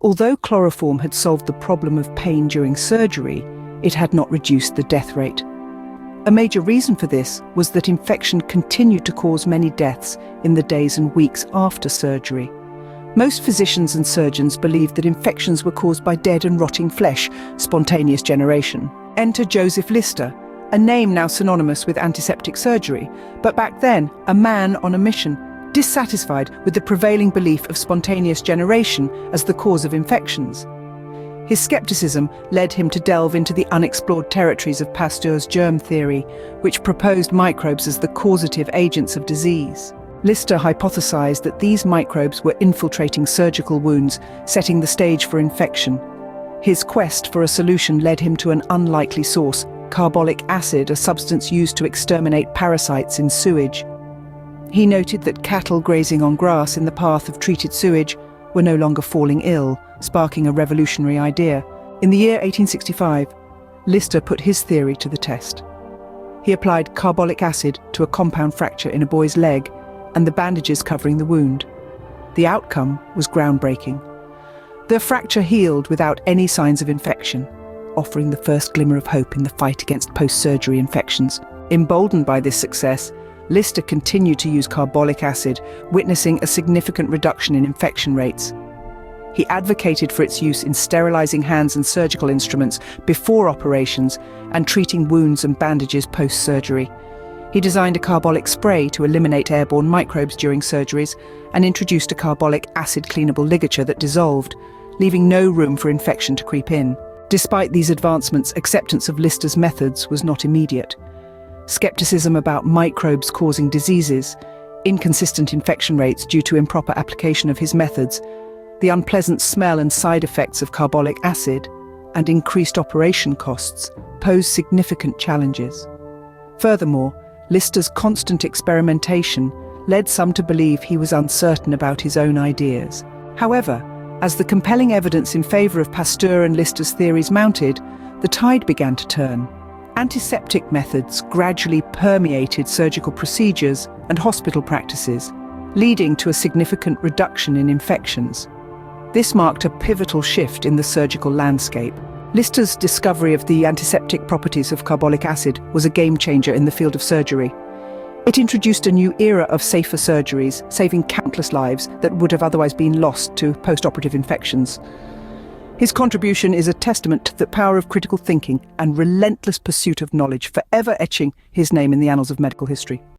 Although chloroform had solved the problem of pain during surgery, it had not reduced the death rate. A major reason for this was that infection continued to cause many deaths in the days and weeks after surgery. Most physicians and surgeons believed that infections were caused by dead and rotting flesh, spontaneous generation. Enter Joseph Lister, a name now synonymous with antiseptic surgery, but back then a man on a mission, dissatisfied with the prevailing belief of spontaneous generation as the cause of infections. His skepticism led him to delve into the unexplored territories of Pasteur's germ theory, which proposed microbes as the causative agents of disease. Lister hypothesized that these microbes were infiltrating surgical wounds, setting the stage for infection. His quest for a solution led him to an unlikely source: carbolic acid, a substance used to exterminate parasites in sewage. He noted that cattle grazing on grass in the path of treated sewage were no longer falling ill, sparking a revolutionary idea. In the year 1865, Lister put his theory to the test. He applied carbolic acid to a compound fracture in a boy's leg and the bandages covering the wound. The outcome was groundbreaking. The fracture healed without any signs of infection, offering the first glimmer of hope in the fight against post-surgery infections. Emboldened by this success, Lister continued to use carbolic acid, witnessing a significant reduction in infection rates. He advocated for its use in sterilizing hands and surgical instruments before operations and treating wounds and bandages post-surgery. He designed a carbolic spray to eliminate airborne microbes during surgeries and introduced a carbolic acid cleanable ligature that dissolved, leaving no room for infection to creep in. Despite these advancements, acceptance of Lister's methods was not immediate. Skepticism about microbes causing diseases, inconsistent infection rates due to improper application of his methods, the unpleasant smell and side effects of carbolic acid, and increased operation costs posed significant challenges. Furthermore, Lister's constant experimentation led some to believe he was uncertain about his own ideas. However, as the compelling evidence in favor of Pasteur and Lister's theories mounted, the tide began to turn. Antiseptic methods gradually permeated surgical procedures and hospital practices, leading to a significant reduction in infections. This marked a pivotal shift in the surgical landscape. Lister's discovery of the antiseptic properties of carbolic acid was a game-changer in the field of surgery. It introduced a new era of safer surgeries, saving countless lives that would have otherwise been lost to post-operative infections. His contribution is a testament to the power of critical thinking and relentless pursuit of knowledge, forever etching his name in the annals of medical history.